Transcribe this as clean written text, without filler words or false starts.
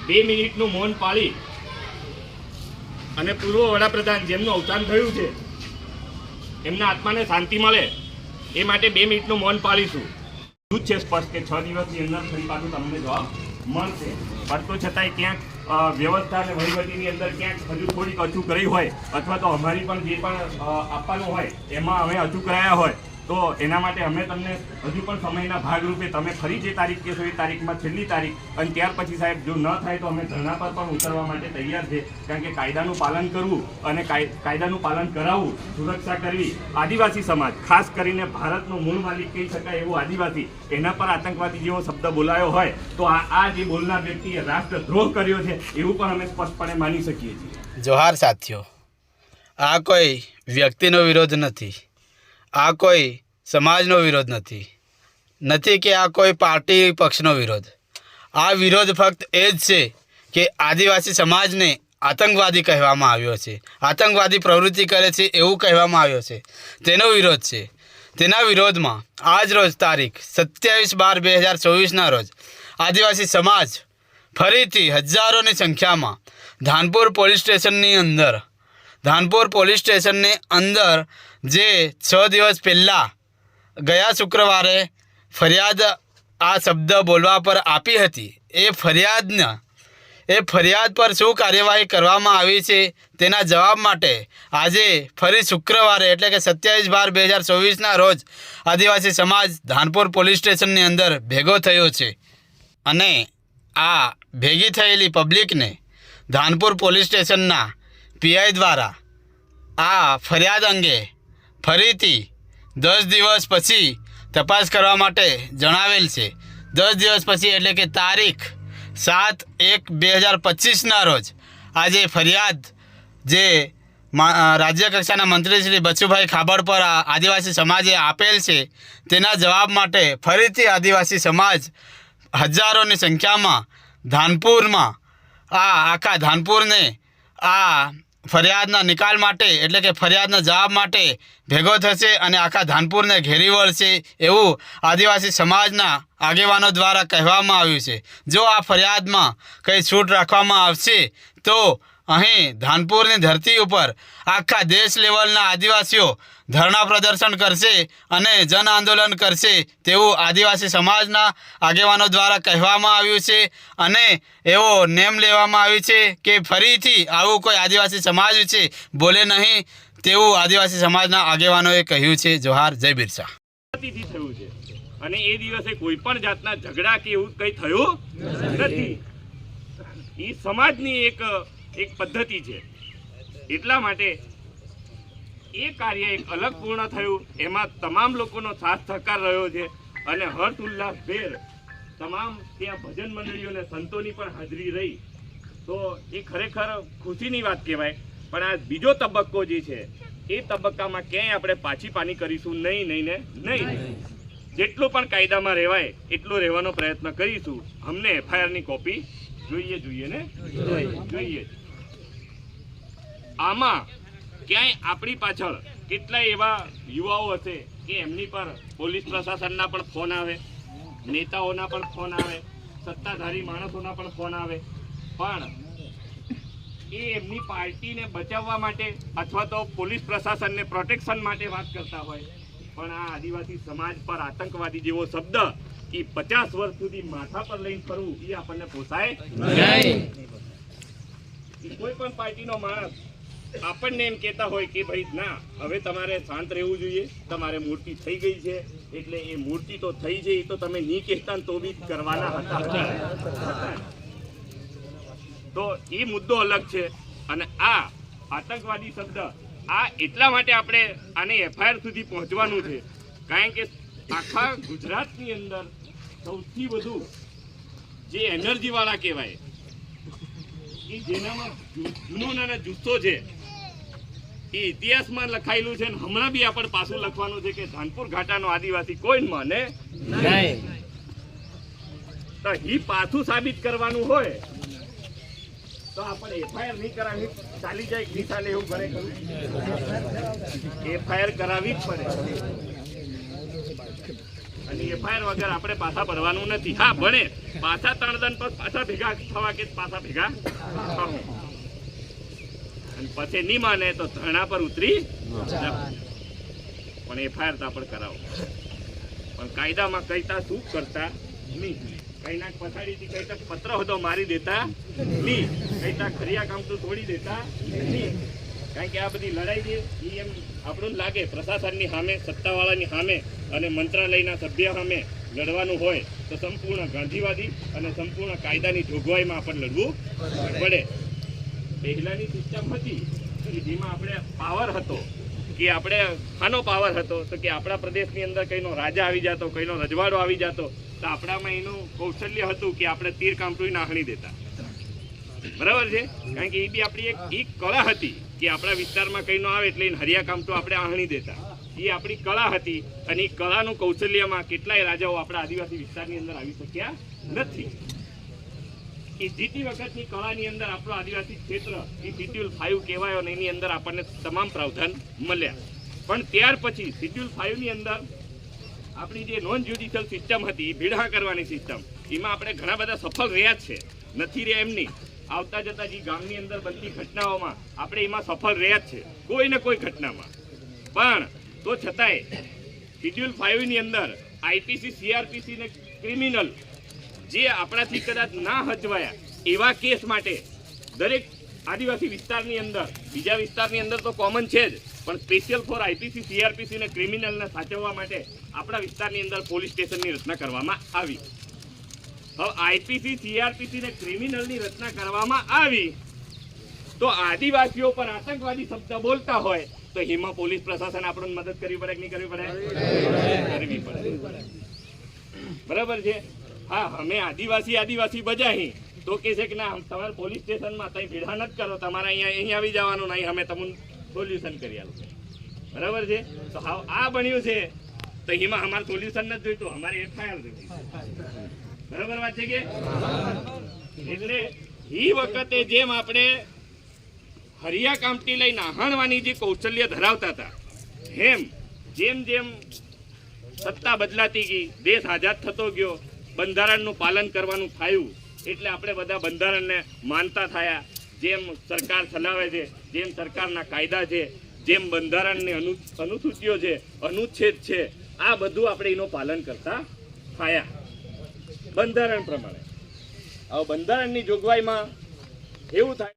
2 મિનિટનું મૌન પાળી અને પૂર્વ વડાપ્રધાન જેમનું અવસાન થયું છે એમના આત્માને શાંતિ મળે એ માટે 2 મિનિટનું મૌન પાળીશું. એવું છે સ્પષ્ટ કે 6 દિવસની અંદર ફરી પાછું તમને જવાબ મળશે. પણ તો છતાંય ક્યાંક વ્યવસ્થા અને વહીવટીની અંદર ક્યાંક હજુ થોડીક અચૂક રહી હોય અથવા તો અમારી પણ જે પણ આપવાનું હોય એમાં અમે અચૂક રહ્યા હોય તો એના માટે અમે તમને હજુ પણ સમયના ભાગરૂપે તમે ફરી જે તારીખ કહેશો એ તારીખમાં છેલ્લી તારીખ અને ત્યાર પછી સાહેબ જો ન થાય તો અમે ધરણા પર પણ ઉતરવા માટે તૈયાર છે. કારણ કે કાયદાનું પાલન કરવું અને કાયદાનું પાલન કરાવવું, સુરક્ષા કરવી, આદિવાસી સમાજ ખાસ કરીને ભારતનો મૂળ માલિક કહી શકાય એવું આદિવાસી એના પર આતંકવાદી જેવો શબ્દ બોલાયો હોય તો આ જે બોલનાર વ્યક્તિએ રાષ્ટ્રદ્રોહ કર્યો છે એવું પણ અમે સ્પષ્ટપણે માની શકીએ છીએ. જોહાર સાથીઓ, આ કોઈ વ્યક્તિનો વિરોધ નથી, આ કોઈ સમાજનો વિરોધ નથી કે આ કોઈ પાર્ટી પક્ષનો વિરોધ. આ વિરોધ ફક્ત એ જ છે કે આદિવાસી સમાજને આતંકવાદી કહેવામાં આવ્યો છે, આતંકવાદી પ્રવૃત્તિ કરે છે એવું કહેવામાં આવ્યો છે, તેનો વિરોધ છે. તેના વિરોધમાં આજ રોજ તારીખ 27/12/2024ના રોજ આદિવાસી સમાજ ફરીથી હજારોની સંખ્યામાં ધાનપુર પોલીસ સ્ટેશનની અંદર જે 6 દિવસ પહેલાં ગયા શુક્રવારે ફરિયાદ આ શબ્દ બોલવા પર આપી હતી એ ફરિયાદ પર શું કાર્યવાહી કરવામાં આવી છે તેના જવાબ માટે આજે ફરી શુક્રવારે એટલે કે 27/12/2024ના રોજ આદિવાસી સમાજ ધાનપુર પોલીસ સ્ટેશનની અંદર ભેગો થયો છે. અને આ ભેગી થયેલી પબ્લિકને ધાનપુર પોલીસ સ્ટેશનના પીઆઈ દ્વારા આ ફરિયાદ અંગે ફરીથી 10 દિવસ પછી તપાસ કરવા માટે જણાવેલ છે. 10 દિવસ પછી એટલે કે તારીખ 7/1/2025ના રોજ આજે ફરિયાદ જે રાજ્ય કક્ષાના મંત્રી શ્રી બચુભાઈ ખાબડ પર આદિવાસી સમાજે આપેલ છે તેના જવાબ માટે ફરીથી આદિવાસી સમાજ હજારોની સંખ્યામાં ધાનપુરમાં આખા ધાનપુરને આ ફરિયાદના નિકાલ માટે એટલે કે ફરિયાદના જવાબ માટે ભેગો થશે અને આખા ધાનપુરને ઘેરી વળશે એવું આદિવાસી સમાજના આગેવાનો દ્વારા કહેવામાં આવ્યું છે. જો આ ફરિયાદમાં કંઈ છૂટ રાખવામાં આવશે તો અહીં ધાનપુરની ધરતી ઉપર આખા દેશ લેવલના આદિવાસીઓ ધરણા પ્રદર્શન કરશે અને જન આંદોલન કરશે તેવું આદિવાસી સમાજના આગેવાનો દ્વારા કહેવામાં આવ્યું છે. અને એવો નેમ લેવામાં આવ્યું છે કે ફરીથી આવું કોઈ આદિવાસી સમાજ છે બોલે નહીં તેવું આદિવાસી સમાજના આગેવાનોએ કહ્યું છે. જોહાર, જય બિરસા. થયું છે અને એ દિવસે કોઈ પણ જાતના ઝઘડા કે એવું કંઈ થયું નથી. એ સમાજની એક પદ્ધતિ છે. એટલા માટે એ કાર્ય એક અલગ પૂર્ણ થયું. એમાં તમામ લોકોનો સાથ સહકાર રહ્યો છે અને હર્ષ ઉલ્લાસભેર તમામ ત્યાં ભજન મંડળીઓ અને સંતોની પણ હાજરી રહી તો એ ખરેખર ખુશીની વાત કહેવાય. પણ આ બીજો તબક્કો જે છે એ તબક્કામાં ક્યાંય આપણે પાછી પાની કરીશું નહીં. જેટલું પણ કાયદામાં રહેવાય એટલું રહેવાનો પ્રયત્ન કરીશું. અમને એફઆઈઆરની કોપી જોઈએ. આમાં ક્યાંય આપણી પાછળ કેટલાય એવા યુવાઓ હશે કે એમની પર પોલીસ પ્રશાસનના પણ ફોન આવે, નેતાઓના પણ ફોન આવે, સત્તાધારી માણસોના પણ ફોન આવે, પણ એ એમની પાર્ટીને બચાવવા માટે અથવા તો પોલીસ પ્રશાસનને પ્રોટેક્શન માટે વાત કરતા હોય. પણ આ આદિવાસી સમાજ પર આતંકવાદી જેવો શબ્દ એ 50 વર્ષ સુધી માથા પર લઈને ફરવું એ આપણને પોસાય નહીં. કોઈ પણ પાર્ટીનો માણસ આપણને એમ કહેતા હોય કે ભાઈ ના હવે તમારે શાંત રહેવું જોઈએ, તમારે મૂર્તિ થઈ ગઈ છે એટલે એ મૂર્તિ તો થઈ છે એ તો તમે નહીં કહેતા તો બી કરવાના હતા. તો એ મુદ્દો અલગ છે. અને આ આતંકવાદી શબ્દ આ એટલા માટે આપણે આને એફઆઈઆર સુધી પહોંચવાનું છે કારણ કે આખા ગુજરાતની અંદર સૌથી વધુ જે એનર્જીવાળા કહેવાય એ જેનામાં જૂનો અને જુસ્સો છે એ ઇતિહાસમાં લખાયેલું છે. હમણાં બી આપણે પાછું લખવાનું છે કે ધાનપુર ઘાટાનો આદિવાસી કોઈ માને નહીં. તો એ પાછું સાબિત કરવાનું હોય તો આપણે એફઆઈઆર નહીં કરાવી ચાલી જાય નહીં ચાલે એવું ઘરે એફઆઈઆર કરાવી જ પડે. અને એફઆઈઆર વગર આપણે પાછા ભરવાનું નથી. હા ભણે પાછા 3 દન પર પાછા ભેગા થવા કે પાછા ભેગા થવું, અને પછી નહીં માને તો ધરણા પર ઉતરી જવું. પણ એફઆઈઆર તો આપણે કરાવો. પણ કાયદામાં કઈતા શું કરતા નહીં. કઈના પછાડીથી કઈતા પત્ર હતો મારી દેતા નહીં. કઈતા ખરિયા કામ તો તોડી દેતા નહીં. કારણ કે આ બધી લડાઈ છે એ એમ આપણું લાગે પ્રશાસનની સામે, સત્તાવાળાની સામે અને મંત્રાલયના સભ્ય સામે લડવાનું હોય તો સંપૂર્ણ ગાંધીવાદી અને સંપૂર્ણ કાયદાની જોગવાઈમાં આપણને લડવું પડે. પહેલાની સિસ્ટમ હતી કે જેમાં આપણે પાવર હતો કે આપણે આનો પાવર હતો તો કે આપણા પ્રદેશની અંદર કઈનો રાજા આવી જતો, કઈનો રજવાડો આવી જતો તો આપણામાં એનું કૌશલ્ય હતું કે આપણે તીર કામટું નાખી દેતા. બરાબર છે? કારણ કે એ બી આપણી એક કળા હતી કે આપણા વિસ્તારમાં કઈનો આવે એટલે હરિયા કામટું આપણે આહણી દેતા. એ આપણી કળા હતી અને એ કળાનું કૌશલ્યમાં કેટલાય રાજાઓ આપણા આદિવાસી વિસ્તારની અંદર આવી શક્યા નથી. એ જીતી વખતની કળાની અંદર આપણો આદિવાસી ક્ષેત્ર એ શિડ્યુલ 5 કહેવાયો અને એની અંદર આપણને તમામ પ્રાવધાન મળ્યા. પણ ત્યાર પછી શિડ્યુલ 5 ની અંદર આપણી જે નોન જ્યુડિશિયલ સિસ્ટમ હતી એ ભીડા કરવાની સિસ્ટમ, એમાં આપણે ઘણા બધા સફળ રહ્યા જ છે, નથી રહ્યા એમ નહીં. આવતા જતા જે ગામની અંદર બનતી ઘટનાઓમાં આપણે એમાં સફળ રહ્યા જ છે કોઈ ને કોઈ ઘટનામાં. પણ તો છતાંય શિડ્યુલ 5 ની અંદર આઈપીસી, સીઆરપીસી ને ક્રિમિનલ જે આપણાથી કદાચ ના હચવાયા એવા કેસ માટે દરેક આદિવાસી વિસ્તારની અંદર, બીજા વિસ્તારની અંદર તો કોમન છે જ, પણ સ્પેશિયલ ફોર આઈપીસી, સીઆરપીસી ને ક્રિમિનલને સાચવવા માટે આપણા વિસ્તારની અંદર પોલીસ સ્ટેશનની રચના કરવામાં આવી. હવે આઈપીસી, સીઆરપીસી ને ક્રિમિનલની રચના કરવામાં આવી તો આદિવાસીઓ પર આતંકવાદી શબ્દ બોલતા હોય તો એમાં પોલીસ પ્રશાસન આપણને મદદ કરવી પડે કે નહીં કરવી પડે? કરવી પડે. બરાબર છે? હા, અમે આદિવાસી બજાહી તો કે છે કે ના તમારે પોલીસ સ્ટેશનમાં ત્યાં ભીડા નથી કરો, તમારે અહીં આવી જવાનું નહીં, અમે તમને સોલ્યુશન કરી આલું. બરાબર છે? તો હા આ બન્યું છે તો એમાં અમારે સોલ્યુશન નથી જોઈતું, અમારે એફઆઈઆર જોઈતી. બરાબર વાત છે કે? એટલે એ વખતે જેમ આપણે હરિયા કામટી લઈને આહણવાની જે કૌશલ્ય ધરાવતા હતા જેમ જેમ સત્તા બદલાતી ગઈ, દેશ આઝાદ થતો ગયો, બંધારણનું પાલન કરવાનું થયું એટલે આપણે બધા બંધારણને માનતા થયા. જેમ સરકાર ચલાવે છે, જેમ સરકારના કાયદા છે, જેમ બંધારણની અનુસૂચિઓ છે, અનુચ્છેદ છે, આ બધું આપણે એનું પાલન કરતા થયા બંધારણ પ્રમાણે. હવે બંધારણની જોગવાઈમાં એવું થાય